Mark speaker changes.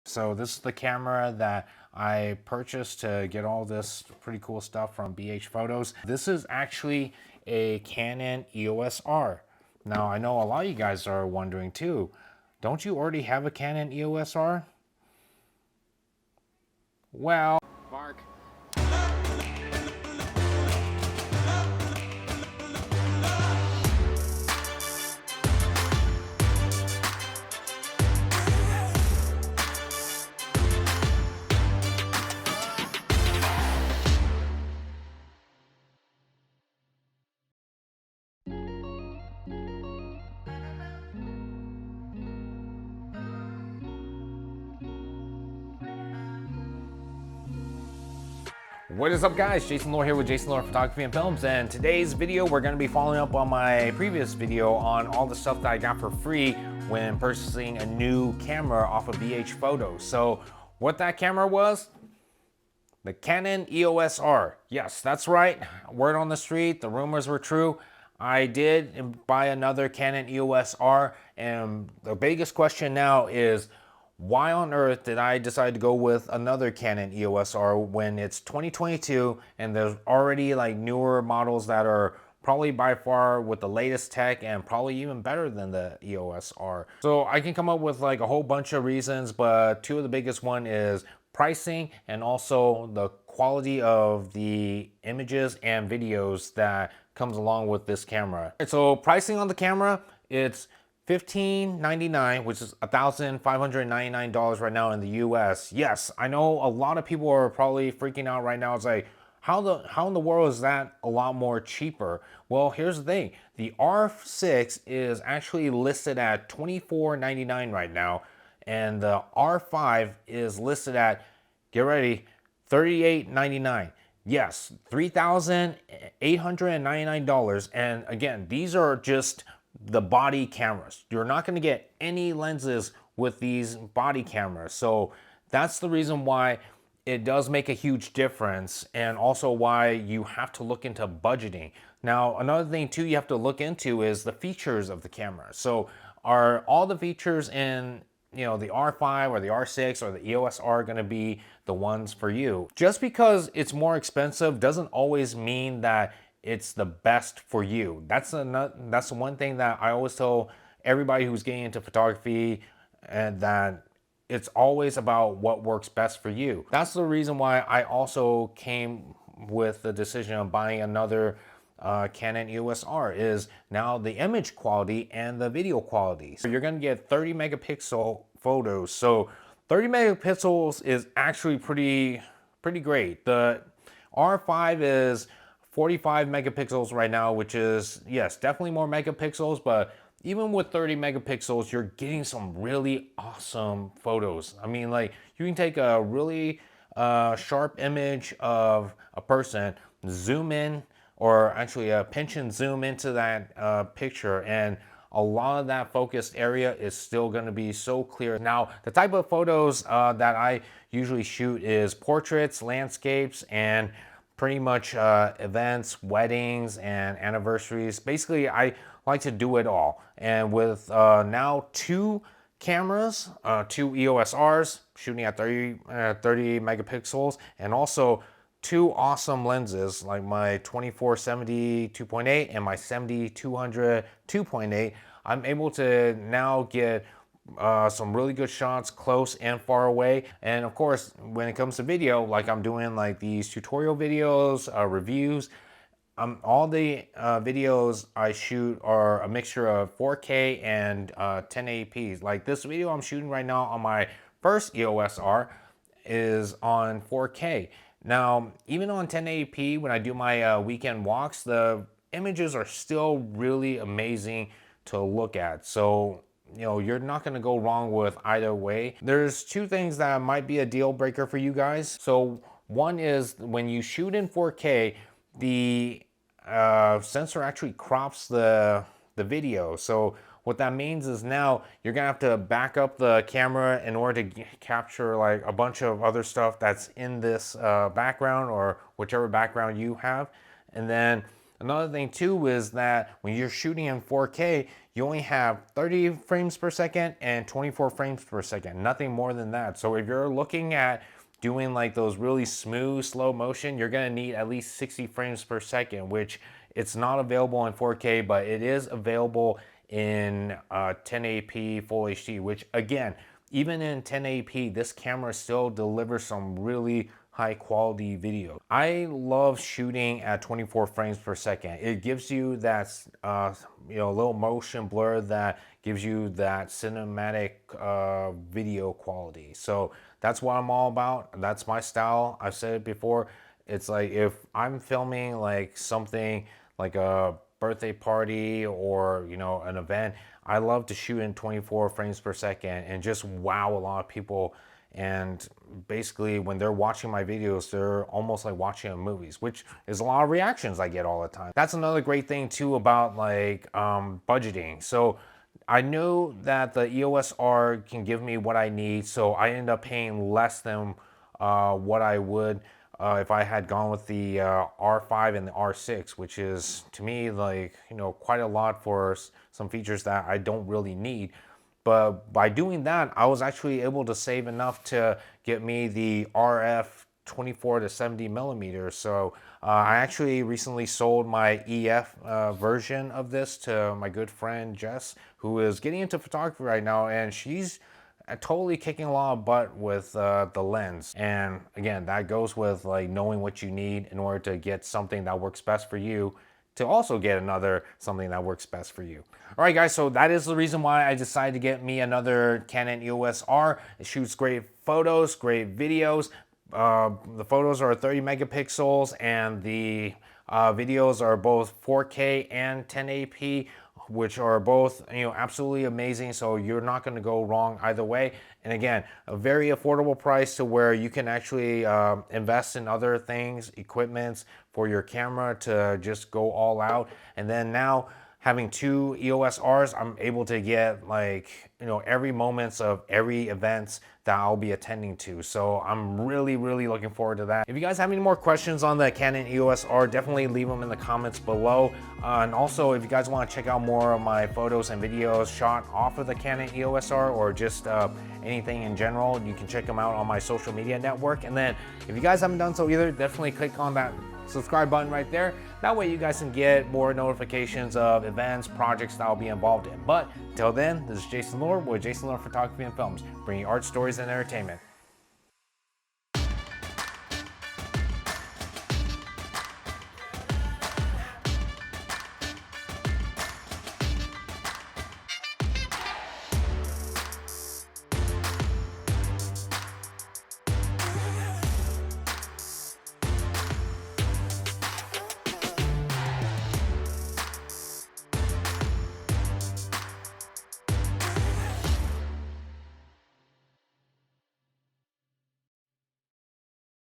Speaker 1: So this is the camera that I purchased to get all this pretty cool stuff from BH Photos. This is actually a Canon EOS R. Now I know a lot of you guys are wondering too, don't you already have a Canon EOS R? Well, Mark. What is up guys, Jason Lore here with Jason Lore Photography and Films, and today's video we're going to be following up on my previous video on all the stuff that I got for free when purchasing a new camera off of BH Photos. So what that camera was? The Canon EOS R. Yes, that's right. Word on the street, the rumors were true. I did buy another Canon EOS R, and the biggest question now is, why on earth did I decide to go with another Canon EOS R when it's 2022 and there's already like newer models that are probably by far with the latest tech and probably even better than the EOS R. So I can come up with like a whole bunch of reasons, but two of the biggest one is pricing and also the quality of the images and videos that comes along with this camera. So pricing on the camera, it's $1,599, which is $1,599 right now in the US. Yes, I know a lot of people are probably freaking out right now. It's like, how in the world is that a lot more cheaper? Well, here's the thing. The R6 is actually listed at $24.99 right now, and the R5 is listed at, get ready, $38.99. Yes, $3,899. And again, these are just the body cameras. You're not going to get any lenses with these body cameras. So that's the reason why it does make a huge difference, and also why you have to look into budgeting. Now, another thing too you have to look into is the features of the camera. So are all the features in the R5 or the R6 or the EOS R going to be the ones for you? Just because it's more expensive doesn't always mean that it's the best for you. That's the one thing that I always tell everybody who's getting into photography, and that it's always about what works best for you. That's the reason why I also came with the decision of buying another Canon EOS R, is now the image quality and the video quality. So you're gonna get 30 megapixel photos. So 30 megapixels is actually pretty great. The R5 is 45 megapixels right now, which is, yes, definitely more megapixels, but even with 30 megapixels, you're getting some really awesome photos. I mean, like, you can take a really sharp image of a person, zoom in, or actually pinch and zoom into that picture, and a lot of that focused area is still going to be so clear. Now, the type of photos that I usually shoot is portraits, landscapes, and pretty much events, weddings, and anniversaries. Basically, I like to do it all. And with now two cameras, two EOS Rs shooting at 30 megapixels, and also two awesome lenses like my 24-70 2.8 and my 70-200 2.8, I'm able to now get some really good shots close and far away. And of course, when it comes to video, like I'm doing like these tutorial videos, reviews, all the videos I shoot are a mixture of 4K and 1080p. Like this video I'm shooting right now on my first EOS R is on 4K. Now, even on 1080p, when I do my weekend walks, the images are still really amazing to look at. So, you're not going to go wrong with either way. There's two things that might be a deal breaker for you guys. So one is when you shoot in 4K, the sensor actually crops the video. So what that means is now you're gonna have to back up the camera in order to capture like a bunch of other stuff that's in this background, or whichever background you have. And then Another thing too is that when you're shooting in 4K, you only have 30 frames per second and 24 frames per second, nothing more than that. So if you're looking at doing like those really smooth slow motion, you're gonna need at least 60 frames per second, which it's not available in 4K, but it is available in 1080p Full HD, which again, even in 1080p, this camera still delivers some really high quality video. I love shooting at 24 frames per second. It gives you that little motion blur that gives you that cinematic video quality. So that's what I'm all about. That's my style. I've said it before. It's like if I'm filming like something like a birthday party or an event, I love to shoot in 24 frames per second and just wow a lot of people. And basically when they're watching my videos, they're almost like watching movies, which is a lot of reactions I get all the time. That's another great thing too about like budgeting. So I know that the EOS R can give me what I need, so I end up paying less than what I would if I had gone with the R5 and the R6, which is to me like quite a lot for some features that I don't really need. But by doing that, I was actually able to save enough to get me the RF 24 to 70 millimeters. So I actually recently sold my EF version of this to my good friend Jess, who is getting into photography right now, and she's totally kicking a lot of butt with the lens. And again, that goes with like knowing what you need in order to get something that works best for you, to also get something that works best for you. All right, guys, so that is the reason why I decided to get me another Canon EOS R. It shoots great photos, great videos. The photos are 30 megapixels and the videos are both 4K and 1080p, which are both absolutely amazing. So you're not going to go wrong either way. And again, a very affordable price to where you can actually invest in other things, equipments for your camera to just go all out. And then now having two EOS Rs, I'm able to get like every moments of every events that I'll be attending to. So I'm really looking forward to that. If you guys have any more questions on the Canon EOS R, definitely leave them in the comments below. And also, if you guys want to check out more of my photos and videos shot off of the Canon EOS R, or just anything in general, you can check them out on my social media network. And then if you guys haven't done so either, definitely click on that subscribe button right there. That way you guys can get more notifications of events, projects that I'll be involved in. But till then, this is Jason Lord with Jason Lord Photography and Films, bringing art, stories, and entertainment.